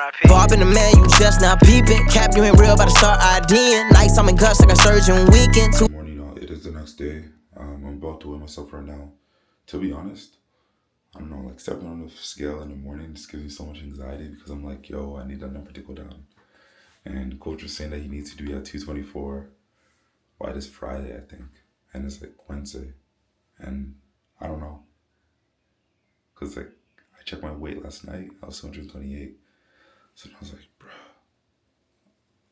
RIP. Bob in the man, you just now peeping. Cap, you ain't real, about to start IDing. Nights I'm in guts like a surgeon weekend. Good morning, y'all. It is the next day. I'm about to weigh myself right now. To be honest, I don't know, like stepping on the scale in the morning just gives me so much anxiety because I'm like, yo, I need that number to go down. And coach was saying that he needs to be at 224 by this Friday, I think. And it's like Wednesday. And I don't know. Because like I checked my weight last night. I was 228. So I was like, bro,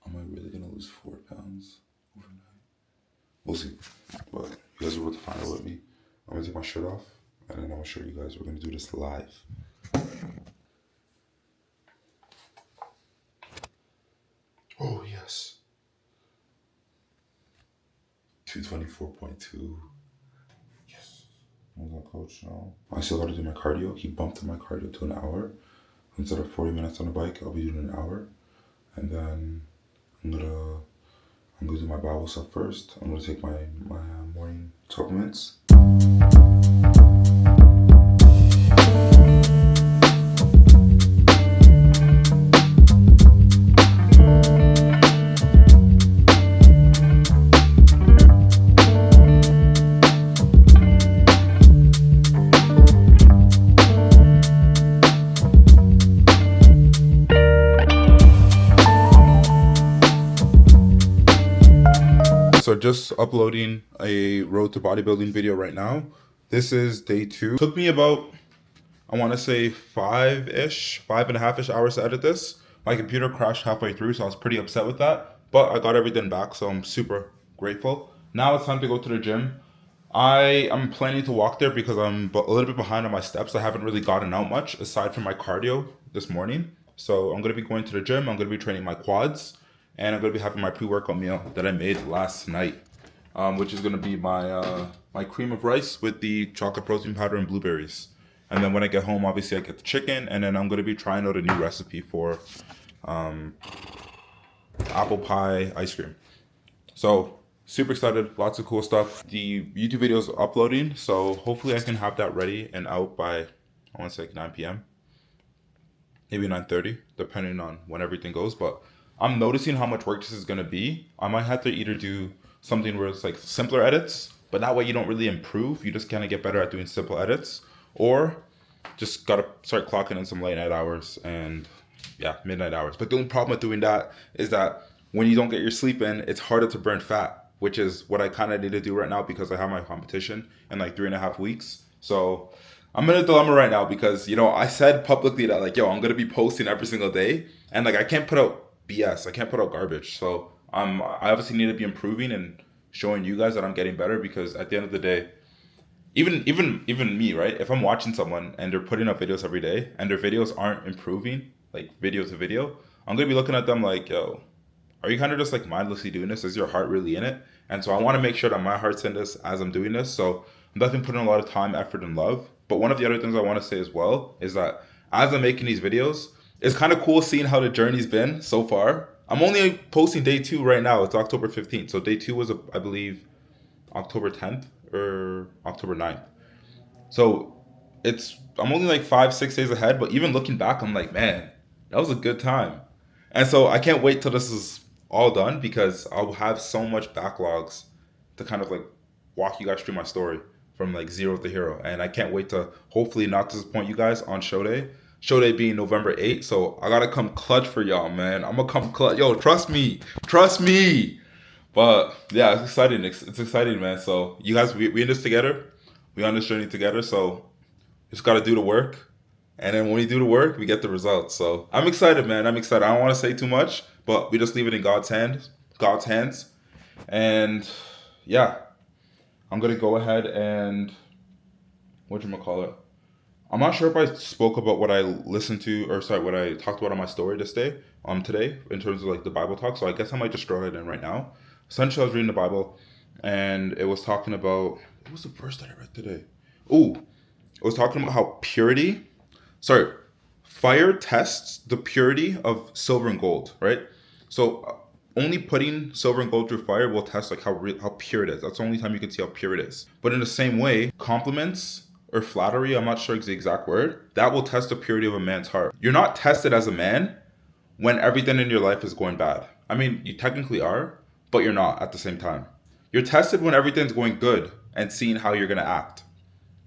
am I really going to lose 4 pounds overnight? We'll see. But you guys are able to find out with me. I'm going to take my shirt off. And then I'm going to show you guys. We're going to do this live. Oh, yes. 224.2. Yes. What was that, coach? No. I still got to do my cardio. He bumped my cardio to an hour. Instead of 40 minutes on the bike, I'll be doing an hour. And then I'm gonna do my Bible stuff first. I'm gonna take my morning supplements. So just uploading a road to bodybuilding video right now. This is day 2. Took me about, I want to say 5.5-ish hours to edit this. My computer crashed halfway through, so I was pretty upset with that. But I got everything back, so I'm super grateful. Now it's time to go to the gym. I am planning to walk there because I'm a little bit behind on my steps. I haven't really gotten out much aside from my cardio this morning. So I'm going to be going to the gym. I'm going to be training my quads. And I'm going to be having my pre-workout meal that I made last night, which is going to be my my cream of rice with the chocolate protein powder and blueberries. And then when I get home, obviously I get the chicken, and then I'm going to be trying out a new recipe for apple pie ice cream. So super excited, lots of cool stuff. The YouTube video is uploading, so hopefully I can have that ready and out by, I want to say like 9 p.m. Maybe 9:30, depending on when everything goes, but I'm noticing how much work this is going to be. I might have to either do something where it's like simpler edits, but that way you don't really improve. You just kind of get better at doing simple edits, or just got to start clocking in some late night hours and yeah, midnight hours. But the only problem with doing that is that when you don't get your sleep in, it's harder to burn fat, which is what I kind of need to do right now because I have my competition in like 3.5 weeks. So I'm in a dilemma right now because, you know, I said publicly that like, yo, I'm going to be posting every single day, and like I can't put out BS. I can't put out garbage. So I obviously need to be improving and showing you guys that I'm getting better, because at the end of the day, even me, right? If I'm watching someone and they're putting up videos every day and their videos aren't improving, like video to video, I'm going to be looking at them like, yo, are you kind of just like mindlessly doing this? Is your heart really in it? And so I want to make sure that my heart's in this as I'm doing this. So I'm definitely putting a lot of time, effort, and love. But one of the other things I want to say as well is that as I'm making these videos, it's kind of cool seeing how the journey's been so far. I'm only posting day 2 right now. It's October 15th. So day 2 was, I believe, October 10th or October 9th. So I'm only like 5-6 days ahead. But even looking back, I'm like, man, that was a good time. And so I can't wait till this is all done, because I'll have so much backlogs to kind of like walk you guys through my story from like 0 to hero. And I can't wait to hopefully not disappoint you guys on show day. Show day being November 8th, so I gotta come clutch for y'all, man. I'm gonna come clutch. Yo, trust me. But yeah, it's exciting. It's exciting, man. So you guys, we in this together. We on this journey together. So just gotta do the work, and then when we do the work, we get the results. So I'm excited, man. I'm excited. I don't want to say too much, but we just leave it in God's hands. And yeah, I'm gonna go ahead and whatchamacallit. I'm not sure if I spoke about what I listened to, or sorry, what I talked about on my story today, in terms of like the Bible talk. So I guess I might just throw it in right now. Essentially, I was reading the Bible, and it was talking about, what was the verse that I read today? Ooh, it was talking about how fire tests the purity of silver and gold, right? So only putting silver and gold through fire will test like how pure it is. That's the only time you can see how pure it is. But in the same way, compliments or flattery, I'm not sure the exact word, that will test the purity of a man's heart. You're not tested as a man when everything in your life is going bad. I mean, you technically are, but you're not at the same time. You're tested when everything's going good and seeing how you're going to act.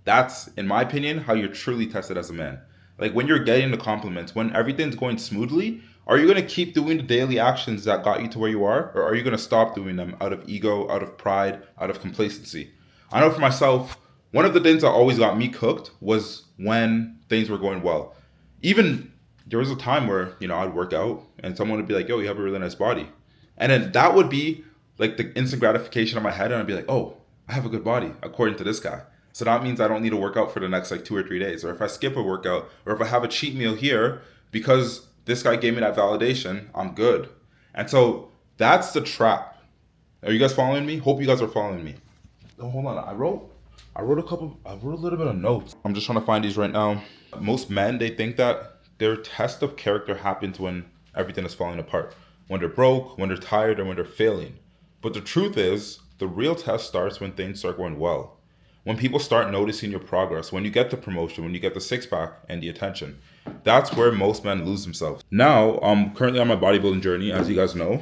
That's, in my opinion, how you're truly tested as a man. Like when you're getting the compliments, when everything's going smoothly, are you going to keep doing the daily actions that got you to where you are? Or are you going to stop doing them out of ego, out of pride, out of complacency? I know for myself, one of the things that always got me cooked was when things were going well. Even there was a time where, I'd work out and someone would be like, yo, you have a really nice body. And then that would be like the instant gratification in my head. And I'd be like, oh, I have a good body according to this guy. So that means I don't need to work out for the next like 2 or 3 days. Or if I skip a workout, or if I have a cheat meal here, because this guy gave me that validation, I'm good. And so that's the trap. Are you guys following me? Hope you guys are following me. Oh, hold on. I wrote a little bit of notes. I'm just trying to find these right now. Most men, they think that their test of character happens when everything is falling apart. When they're broke, when they're tired, or when they're failing. But the truth is, the real test starts when things start going well. When people start noticing your progress, when you get the promotion, when you get the six-pack and the attention. That's where most men lose themselves. Now, I'm currently on my bodybuilding journey, as you guys know.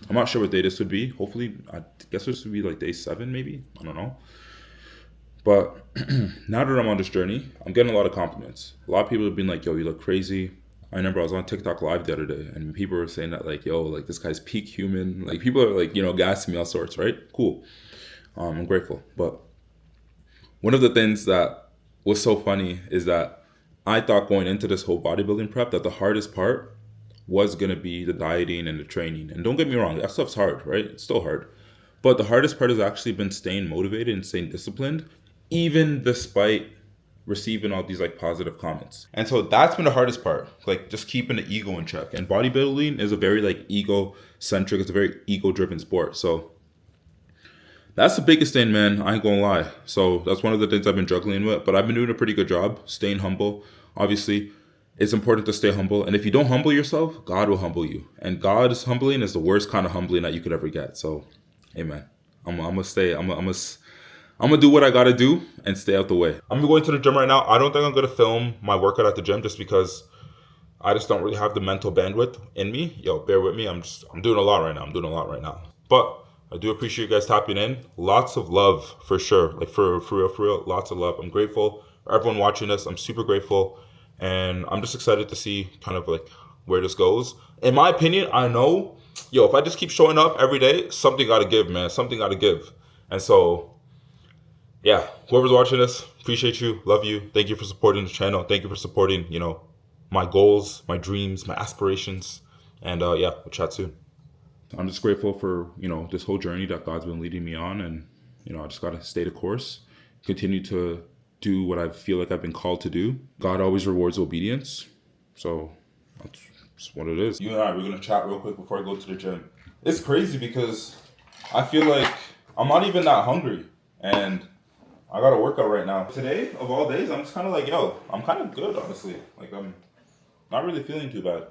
I'm not sure what day this would be. Hopefully, I guess this would be like day 7 maybe. I don't know. But now that I'm on this journey, I'm getting a lot of compliments. A lot of people have been like, yo, you look crazy. I remember I was on TikTok live the other day and people were saying that like, yo, like this guy's peak human. Like people are like, gassing me all sorts, right? Cool. I'm grateful. But one of the things that was so funny is that I thought going into this whole bodybuilding prep that the hardest part was going to be the dieting and the training. And don't get me wrong, that stuff's hard, right? It's still hard. But the hardest part has actually been staying motivated and staying disciplined, even despite receiving all these like positive comments. And so that's been the hardest part, like just keeping the ego in check. And bodybuilding is a very like ego-centric, it's a very ego-driven sport. So that's the biggest thing, man. I ain't gonna lie. So that's one of the things I've been juggling with, but I've been doing a pretty good job staying humble. Obviously, it's important to stay humble. And if you don't humble yourself, God will humble you. And God's humbling is the worst kind of humbling that you could ever get. So, amen. I'm gonna do what I gotta do and stay out the way. I'm going to the gym right now. I don't think I'm gonna film my workout at the gym just because I just don't really have the mental bandwidth in me. Yo, bear with me. I'm doing a lot right now. But I do appreciate you guys tapping in. Lots of love for sure. Like for real, lots of love. I'm grateful for everyone watching this. I'm super grateful. And I'm just excited to see kind of like where this goes. In my opinion, I know, if I just keep showing up every day, something gotta give, man. Something gotta give. And so, yeah, whoever's watching this, appreciate you, love you. Thank you for supporting the channel. Thank you for supporting, my goals, my dreams, my aspirations. And we'll chat soon. I'm just grateful for, this whole journey that God's been leading me on. And, I just got to stay the course, continue to do what I feel like I've been called to do. God always rewards obedience. So that's what it is. You and I, we're going to chat real quick before I go to the gym. It's crazy because I feel like I'm not even that hungry. And I got to work out right now. Today, of all days, I'm just kind of like, I'm kind of good, honestly. Like, I'm not really feeling too bad.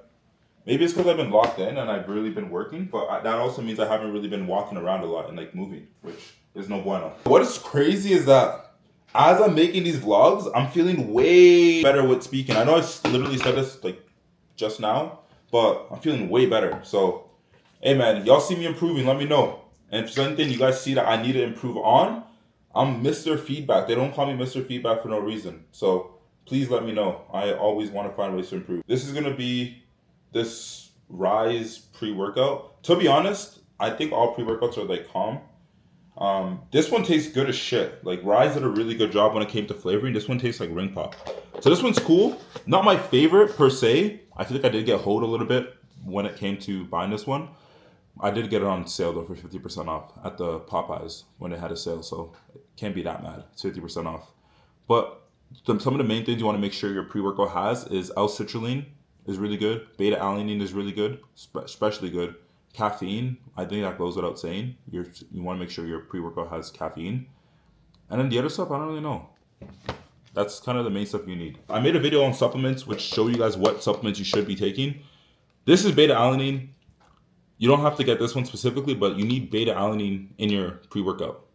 Maybe it's because I've been locked in and I've really been working, but that also means I haven't really been walking around a lot and like moving, which is no bueno. What is crazy is that as I'm making these vlogs, I'm feeling way better with speaking. I know I literally said this like just now, but I'm feeling way better. So, hey man, y'all see me improving, let me know. And if there's anything you guys see that I need to improve on, I'm Mr. Feedback. They don't call me Mr. Feedback for no reason. So please let me know. I always want to find ways to improve. This is going to be this Rise pre-workout. To be honest, I think all pre-workouts are like calm. This one tastes good as shit. Like Rise did a really good job when it came to flavoring. This one tastes like ring pop. So this one's cool. Not my favorite per se. I feel like I did get hold a little bit when it came to buying this one. I did get it on sale though for 50% off at the Popeyes when it had a sale. So it can't be that mad. It's 50% off. But some of the main things you want to make sure your pre-workout has is L-citrulline is really good. Beta-alanine is really good, especially good. Caffeine, I think that goes without saying. You want to make sure your pre-workout has caffeine. And then the other stuff, I don't really know. That's kind of the main stuff you need. I made a video on supplements which show you guys what supplements you should be taking. This is beta-alanine. You don't have to get this one specifically, but you need beta-alanine in your pre-workout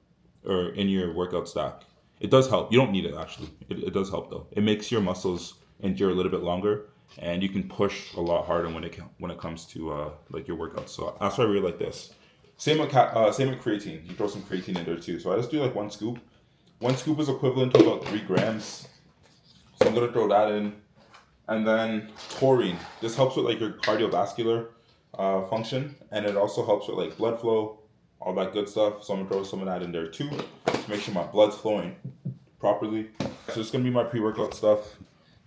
or in your workout stack. It does help. You don't need it actually. It does help though. It makes your muscles endure a little bit longer. and you can push a lot harder when it comes to like your workouts. So that's why I really like this. Same with creatine. You throw some creatine in there too. So I just do like 1 scoop. 1 scoop is equivalent to about 3 grams. So I'm gonna throw that in, and then taurine. This helps with like your cardiovascular function, and it also helps with like blood flow, all that good stuff. So I'm gonna throw some of that in there too to make sure my blood's flowing properly. So it's gonna be my pre-workout stuff.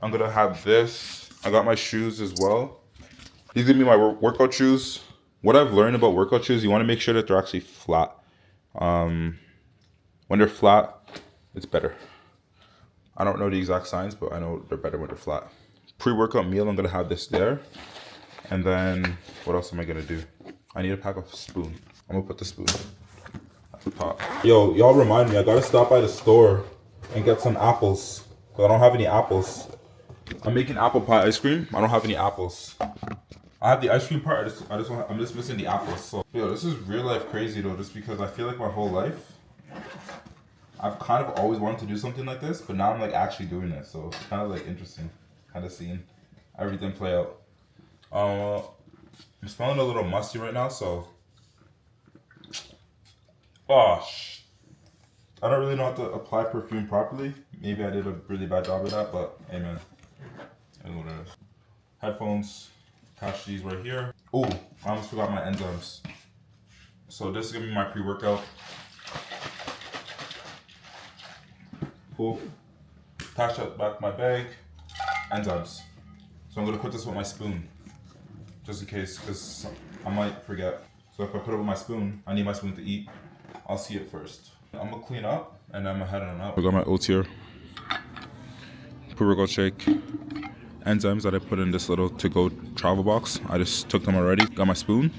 I'm gonna have this. I got my shoes as well. These are gonna be my workout shoes. What I've learned about workout shoes, you want to make sure that they're actually flat. When they're flat, it's better. I don't know the exact science, but I know they're better when they're flat. Pre-workout meal, I'm gonna have this there. And then, what else am I gonna do? I need to pack a spoon. I'm gonna put the spoon at the top. Yo, y'all remind me, I gotta stop by the store and get some apples. Because I don't have any apples. I'm making apple pie ice cream. I don't have any apples. I have the ice cream part. I'm just missing the apples. So, yo, this is real life crazy though, just because I feel like my whole life I've kind of always wanted to do something like this, but now I'm like actually doing it. So it's kind of like interesting, kind of seeing everything play out. I'm smelling a little musty right now, so I don't really know how to apply perfume properly. Maybe I did a really bad job of that, but hey man, that's what it is. Headphones. Attach these right here. Oh, I almost forgot my enzymes. So this is gonna be my pre-workout. Cool. Attach that back to my bag. Enzymes. So I'm gonna put this with my spoon, just in case, because I might forget. So if I put it with my spoon, I need my spoon to eat. I'll see it first. I'm gonna clean up and then I'm gonna head on out. I got my oats here. Pre-workout shake. Enzymes that I put in this little to-go travel box. I just took them already. Got my spoon.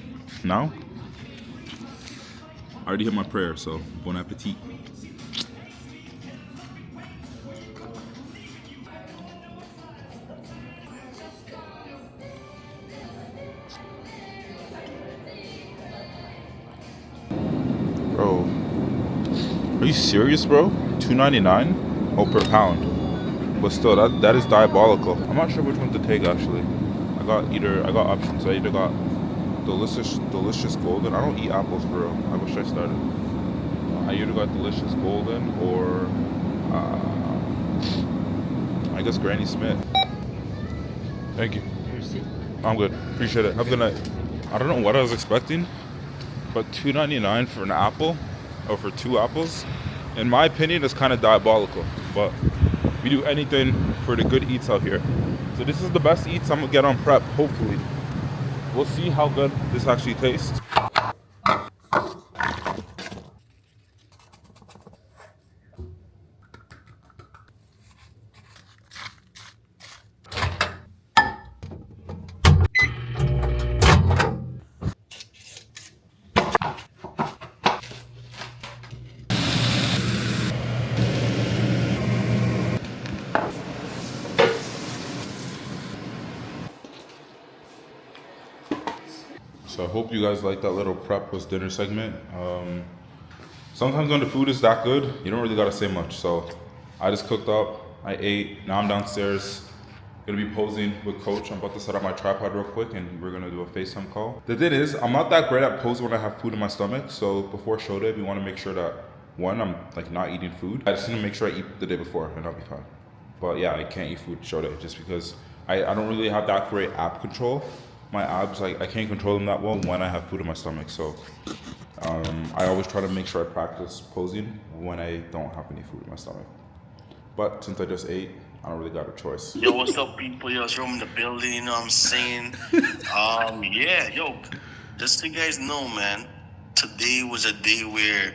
Now, I already hit my prayer, so bon appetit. Bro, are you serious, bro? $2.99? Oh, per pound. But still, that is diabolical. I'm not sure which one to take actually. I got options. I either got delicious golden. I don't eat apples, bro. I wish I started. I either got delicious golden or I guess Granny Smith. Thank you. I'm good. Appreciate it. Have a good night. I don't know what I was expecting, but $2.99 for an apple, or for 2 apples, in my opinion, is kind of diabolical. But we do anything for the good eats out here. So this is the best eats I'm gonna get on prep, hopefully. We'll see how good this actually tastes. So I hope you guys like that little prep plus dinner segment. Sometimes when the food is that good, you don't really gotta say much. So I just cooked up, I ate, now I'm downstairs. Gonna be posing with Coach. I'm about to set up my tripod real quick and we're gonna do a FaceTime call. The thing is, I'm not that great at posing when I have food in my stomach. So before show day, we wanna make sure that, one, I'm like not eating food. I just need to make sure I eat the day before and I'll be fine. But yeah, I can't eat food show day just because I don't really have that great ab control. My abs, like I can't control them that well when I have food in my stomach. So I always try to make sure I practice posing when I don't have any food in my stomach. But since I just ate, I don't really got a choice. Yo, what's up, people? Yo, it's Rome in the building, you know what I'm saying? Yeah, yo, just so you guys know, man, today was a day where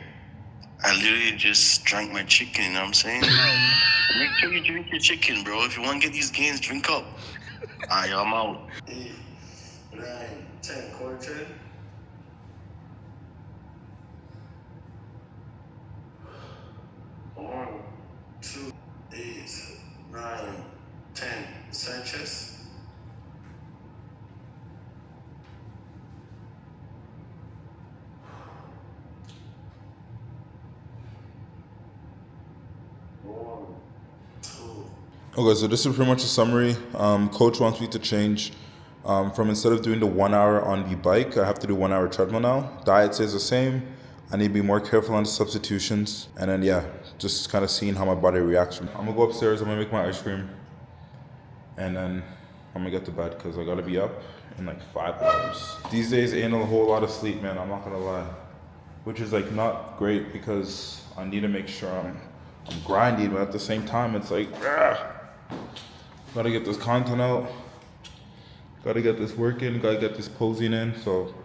I literally just drank my chicken, you know what I'm saying? Make sure you drink your chicken, bro. If you want to get these gains, drink up. Alright, yo, I'm out. 8, 9, 10, quarter turn. One, 2, 8, 9, 10. Side chest. One, 2. Okay, so this is pretty much a summary. Coach wants me to change from instead of doing the 1 hour on the bike, I have to do 1 hour treadmill now. Diet stays the same. I need to be more careful on the substitutions. And then, yeah, just kind of seeing how my body reacts. I'm going to go upstairs. I'm going to make my ice cream. And then I'm going to get to bed because I got to be up in like 5 hours. These days ain't a whole lot of sleep, man. I'm not going to lie. Which is like not great because I need to make sure I'm grinding. But at the same time, it's like, gotta get this content out. Gotta get this work in. Gotta get this posing in. So,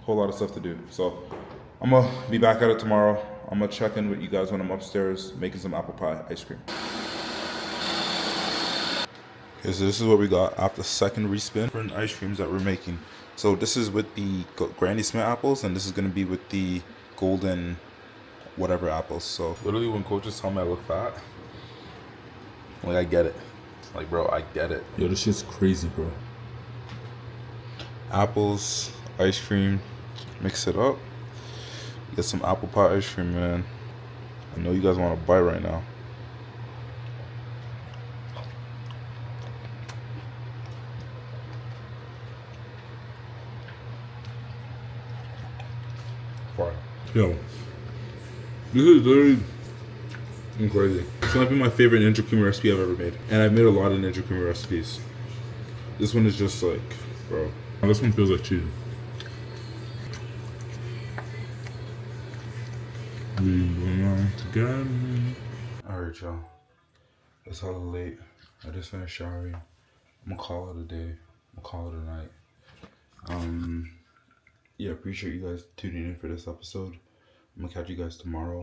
whole lot of stuff to do. So, I'm gonna be back at it tomorrow. I'm gonna check in with you guys when I'm upstairs making some apple pie ice cream. Okay, so this is what we got after second respin. Different ice creams that we're making. So this is with the Granny Smith apples, and this is gonna be with the golden whatever apples. So literally when coaches tell me I look fat, like I get it. Like bro, I get it. Yo, this shit's crazy, bro. Apples, ice cream, mix it up. Get some apple pie ice cream, man. I know you guys want to bite right now. Fire. Yo, this is literally crazy. It's might be my favorite Ninja Creamer recipe I've ever made. And I've made a lot of Ninja Creamer recipes. This one is just like, bro. This one feels like cheating. We belong together. Alright, y'all. It's hella late. I just finished showering. I'm gonna call it a day. I'm gonna call it a night. Yeah, appreciate you guys tuning in for this episode. I'm gonna catch you guys tomorrow.